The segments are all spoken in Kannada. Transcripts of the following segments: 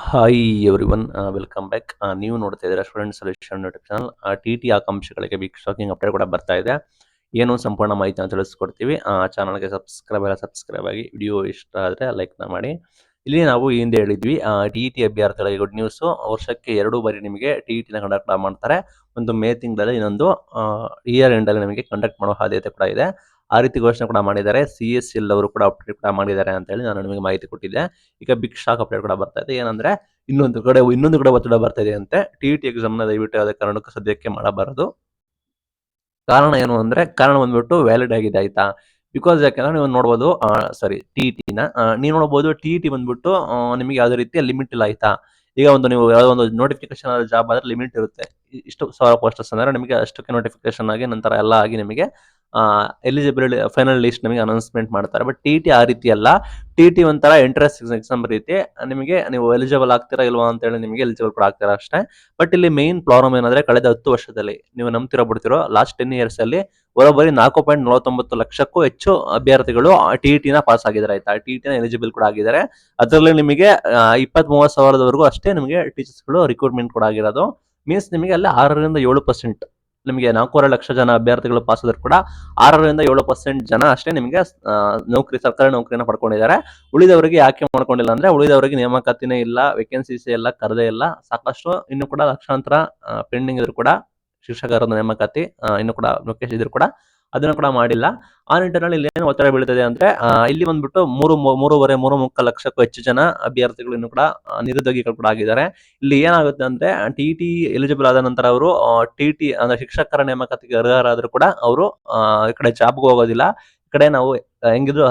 Hi everyone welcome back. ನೀವು ನೋಡ್ತಾ ಇದ್ದೀರಾ student solution YouTube channel. T ಆಕಾಂಕ್ಷಿಗಳಿಗೆ ಬಿಗ್ ಶಾಕಿಂಗ್ ಅಪ್ಡೇಟ್ ಕೂಡ ಬರ್ತಾ ಇದೆ. ಏನು ಸಂಪೂರ್ಣ ಮಾಹಿತಿನ ತಿಳಿಸ್ಕೊಡ್ತೀವಿ. ಚಾನಲ್ಗೆ ಸಬ್ಸ್ಕ್ರೈಬ್ ಆಗಿ. ವಿಡಿಯೋ ಇಷ್ಟ ಆದರೆ ಲೈಕ್ನ ಮಾಡಿ. ಇಲ್ಲಿ ನಾವು ಈ ಹಿಂದೆ ಹೇಳಿದ್ವಿ, ಟಿ ಅಭ್ಯರ್ಥಿಗಳಿಗೆ ಗುಡ್ ನ್ಯೂಸು. ವರ್ಷಕ್ಕೆ 2 ಬಾರಿ ನಿಮಗೆ ಟಿನ ಕಂಡಕ್ಟ್ ಮಾಡ್ತಾರೆ. ಒಂದು ಮೇ ತಿಂಗಳಲ್ಲಿ, ಇನ್ನೊಂದು ಇಯರ್ ಎಂಡಲ್ಲಿ ನಿಮಗೆ ಕಂಡಕ್ಟ್ ಮಾಡೋ ಸಾಧ್ಯತೆ ಕೂಡ ಇದೆ. ಆ ರೀತಿ ಘೋಷಣೆ ಕೂಡ ಮಾಡಿದ್ದಾರೆ. CSL ಅವರು ಕೂಡ ಅಪ್ಡೇಟ್ ಕೂಡ ಮಾಡಿದ್ದಾರೆ ಅಂತ ಹೇಳಿ ನಾನು ನಿಮಗೆ ಮಾಹಿತಿ ಕೊಟ್ಟಿದ್ದೆ. ಈಗ ಬಿಗ್ ಶಾಕ್ ಅಪ್ಡೇಟ್ ಕೂಡ ಬರ್ತಾ ಇದೆ. ಏನಂದ್ರೆ ಇನ್ನೊಂದು ಕಡೆ ಒತ್ತಡ ಬರ್ತಾ ಇದೆ ಅಂತೆ. ಟಿ ಎಕ್ಸಾಮ್ನ ದಯವಿಟ್ಟು ಯಾವುದೇ ಕಾರಣಕ್ಕೂ ಸದ್ಯಕ್ಕೆ ಮಾಡಬಾರದು. ಕಾರಣ ಬಂದ್ಬಿಟ್ಟು ವ್ಯಾಲಿಡ್ ಆಗಿದೆ, ಆಯ್ತಾ. ಬಿಕಾಸ್ ಯಾಕಂದ್ರೆ ನೀವು ನೋಡ್ಬೋದು, ಟಿಟಿನ ನೀವು ನೋಡ್ಬೋದು. ಟಿ ಬಂದ್ಬಿಟ್ಟು ನಿಮಗೆ ಯಾವುದೇ ರೀತಿಯ ಲಿಮಿಟ್ ಇಲ್ಲ, ಆಯ್ತಾ. ಈಗ ನೀವು ಯಾವುದೋ ಒಂದು ನೋಟಿಫಿಕೇಶನ್ ಜಾಬ್ ಆದ್ರೆ ಲಿಮಿಟ್ ಇರುತ್ತೆ. ಇಷ್ಟು ಸಾವಿರ ಪೋಸ್ಟರ್ಸ್ ಅಂದ್ರೆ ನಿಮಗೆ ಅಷ್ಟಕ್ಕೆ ನೋಟಿಫಿಕೇಶನ್ ಆಗಿ ನಂತರ ಎಲ್ಲ ಆಗಿ ನಿಮಗೆ ಎಲಿಜಿಬಿಲಿಟಿ ಫೈನಲ್ ಲಿಸ್ಟ್ ನಿಮಗೆ ಅನೌನ್ಸ್ಮೆಂಟ್ ಮಾಡ್ತಾರೆ. ಬಟ್ ಟಿ ಆ ರೀತಿ ಅಲ್ಲ. ಟಿ ಒಂಥರ ಎಂಟ್ರೆನ್ಸ್ ಎಕ್ಸಾಮ್ ರೀತಿ. ನಿಮಗೆ ನೀವು ಎಲಿಜಿಬಲ್ ಆಗ್ತೀರಾ ಇಲ್ವಾ ಅಂತ ಹೇಳಿ ನಿಮಗೆ ಎಲಿಜಿಬಲ್ ಕೂಡ ಆಗ್ತೀರಾ ಅಷ್ಟೇ. ಬಟ್ ಇಲ್ಲಿ ಮೇನ್ ಪ್ರಾಬ್ಲಮ್ ಏನಂದ್ರೆ, ಕಳೆದ 10 ವರ್ಷದಲ್ಲಿ ನೀವು ನಂಬ್ತಿರೋ ಬಿಡ್ತಿರೋ, ಲಾಸ್ಟ್ 10 years ಅಲ್ಲಿ ಬರೋಬ್ಬರಿ 4.49 ಲಕ್ಷಕ್ಕೂ ಹೆಚ್ಚು ಅಭ್ಯರ್ಥಿಗಳು ಟಿನ ಪಾಸ್ ಆಗಿದ್ದಾರೆ, ಆಯ್ತಾ. ಟಿನ ಎಲಿಜಿಬಲ್ ಕೂಡ ಆಗಿದ್ದಾರೆ. ಅದರಲ್ಲಿ ನಿಮಗೆ 20-30 ಸಾವಿರದವರೆಗೂ ಅಷ್ಟೇ ನಿಮಗೆ ಟೀಚರ್ಸ್ಗಳು ರಿಕ್ರೂಟ್ಮೆಂಟ್ ಕೂಡ ಆಗಿರೋದು. ಮೀನ್ಸ್ ನಿಮಗೆ ಅಲ್ಲಿ 6-7% ನಿಮಗೆ 4.5 ಲಕ್ಷ ಜನ ಅಭ್ಯರ್ಥಿಗಳು ಪಾಸ್ ಆದರೂ ಕೂಡ 6-7% ಜನ ಅಷ್ಟೇ ನಿಮಗೆ ಸರ್ಕಾರಿ ನೌಕರಿನ ಪಡ್ಕೊಂಡಿದ್ದಾರೆ. ಉಳಿದವರಿಗೆ ಯಾಕೆ ಮಾಡ್ಕೊಂಡಿಲ್ಲ ಅಂದ್ರೆ, ಉಳಿದವರಿಗೆ ನೇಮಕಾತಿನೇ ಇಲ್ಲ, ವೇಕೆನ್ಸೀಸ್ ಎಲ್ಲ ಕರೆದೇ ಇಲ್ಲ. ಸಾಕಷ್ಟು ಇನ್ನು ಕೂಡ ಲಕ್ಷಾಂತರ ಪೆಂಡಿಂಗ್ ಇದ್ರು ಕೂಡ ಶಿಕ್ಷಕರ ನೇಮಕಾತಿ ಇನ್ನು ಕೂಡ ಲೊಕೇಶನ್ ಇದ್ರು ಕೂಡ ಅದನ್ನು ಕೂಡ ಮಾಡಿಲ್ಲ. ಆ ನಿಟ್ಟಿನಲ್ಲಿ ಇಲ್ಲಿ ಏನು ಒತ್ತಡ ಬೀಳ್ತದೆ ಅಂದ್ರೆ, ಇಲ್ಲಿ ಬಂದ್ಬಿಟ್ಟು 3.5 ಲಕ್ಷಕ್ಕೂ ಹೆಚ್ಚು ಜನ ಅಭ್ಯರ್ಥಿಗಳು ಇನ್ನು ಕೂಡ ನಿರುದ್ಯೋಗಿಗಳು ಕೂಡ ಆಗಿದ್ದಾರೆ. ಇಲ್ಲಿ ಏನಾಗುತ್ತೆ ಅಂದ್ರೆ, ಟಿ ಎಲಿಜಿಬಲ್ ಆದ ನಂತರ ಅವರು ಟಿ ಅಂದ್ರೆ ಶಿಕ್ಷಕರ ನೇಮಕಾತಿಗೆ ಅರ್ಹರಾದ್ರೂ ಕೂಡ ಅವರು ಈ ಕಡೆ ಜಾಬ್ಗೆ ಹೋಗೋದಿಲ್ಲ. ಈ ಕಡೆ ನಾವು ಹೆಂಗಿದ್ರು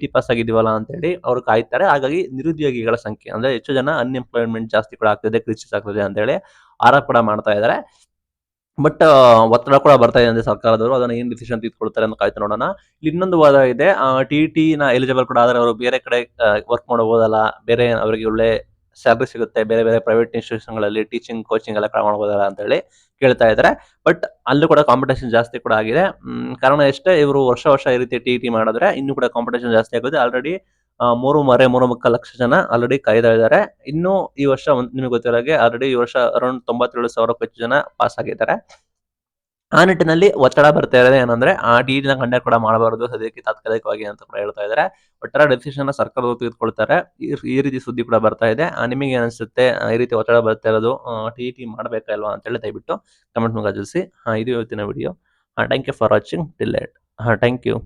ಟಿ ಪಾಸ್ ಆಗಿದೀವಲ್ಲ ಅಂತ ಹೇಳಿ ಅವ್ರು ಕಾಯ್ತಾರೆ. ಹಾಗಾಗಿ ನಿರುದ್ಯೋಗಿಗಳ ಸಂಖ್ಯೆ ಅಂದ್ರೆ ಹೆಚ್ಚು ಜನ ಅನ್ಎಂಪ್ಲಾಯ್ಮೆಂಟ್ ಜಾಸ್ತಿ ಕೂಡ ಆಗ್ತದೆ, ಕ್ರಿಸಿಸ್ ಆಗ್ತದೆ ಅಂತ ಹೇಳಿ ಆರೋಪ ಕೂಡ ಮಾಡ್ತಾ ಇದ್ದಾರೆ. ಬಟ್ ಒತ್ತಡ ಕೂಡ ಬರ್ತಾ ಇದೆ ಅಂದ್ರೆ ಸರ್ಕಾರದವರು ಅದನ್ನ ಏನ್ ಡಿಸಿಷನ್ ತೆಗೆದುಕೊಳ್ತಾರೆ ಅಂತ ಕಾಯ್ತು ನೋಡೋಣ. ಇಲ್ಲಿ ಇನ್ನೊಂದು ವಾದ ಇದೆ, ಟಿಟಿನ ಎಲಿಜಿಬಲ್ ಕೂಡ ಆದ್ರೆ ಅವರು ಬೇರೆ ಕಡೆ ವರ್ಕ್ ಮಾಡಬಹುದಲ್ಲ, ಬೇರೆ ಅವರಿಗೆ ಒಳ್ಳೆ ಸ್ಯಾಲರಿ ಸಿಗುತ್ತೆ, ಬೇರೆ ಬೇರೆ ಪ್ರೈವೇಟ್ ಇನ್ಸ್ಟಿಟ್ಯೂಷನ್ಗಳಲ್ಲಿ ಟೀಚಿಂಗ್ ಕೋಚಿಂಗ್ ಎಲ್ಲ ಕೂಡ ಮಾಡಬಹುದಲ್ಲ ಅಂತ ಹೇಳಿ ಕೇಳ್ತಾ ಇದ್ದಾರೆ. ಬಟ್ ಅಲ್ಲೂ ಕೂಡ ಕಾಂಪಿಟೇಷನ್ ಜಾಸ್ತಿ ಕೂಡ ಆಗಿದೆ. ಕಾರಣ ಎಷ್ಟೇ ಇವರು ವರ್ಷ ಈ ರೀತಿ ಟಿ ಮಾಡಿದ್ರೆ ಇನ್ನೂ ಕೂಡ ಕಾಂಪಿಟೇಷನ್ ಜಾಸ್ತಿ ಆಗುತ್ತೆ. ಆಲ್ರೆಡಿ 3.5 ಲಕ್ಷ ಜನ ಆಲ್ರೆಡಿ ಕಾಯ್ತಾ ಇದ್ದಾರೆ. ಇನ್ನು ಈ ವರ್ಷ ನಿಮಗೆ ಗೊತ್ತಿರೋ ಹಾಗೆ ಆಲ್ರೆಡಿ ಈ ವರ್ಷ ಅರೌಂಡ್ 97,000ಕ್ಕೂ ಹೆಚ್ಚು ಜನ ಪಾಸ್ ಆಗಿದ್ದಾರೆ. ಆ ನಿಟ್ಟಿನಲ್ಲಿ ಒತ್ತಡ ಬರ್ತಾ ಇರೋದು ಏನಂದ್ರೆ, ಟಿಟಿನ ಕಂಡಕ್ಟ್ ಕೂಡ ಮಾಡಬಾರದು ಸದ್ಯಕ್ಕೆ ತಾತ್ಕಾಲಿಕವಾಗಿ ಅಂತ ಕೂಡ ಹೇಳ್ತಾ ಇದ್ದಾರೆ. ಒಟ್ಟಾರೆ ಡೆಸಿಷನ್ ಸರ್ಕಾರದವರು ತೆಗೆದುಕೊಳ್ತಾರೆ. ಈ ರೀತಿ ಸುದ್ದಿ ಕೂಡ ಬರ್ತಾ ಇದೆ. ನಿಮಗೆ ಅನಿಸುತ್ತೆ ಈ ರೀತಿ ಒತ್ತಡ ಬರ್ತಾ ಇರೋದು ಟಿ ಮಾಡಬೇಕಾ ಇಲ್ವಾ ಅಂತ ಹೇಳಿ ದಯವಿಟ್ಟು ಕಮೆಂಟ್ ಮುಖಾಂತರ ತಿಳಿಸಿ. ಇದು ಇವತ್ತಿನ video. Thank you for watching till late. Thank you.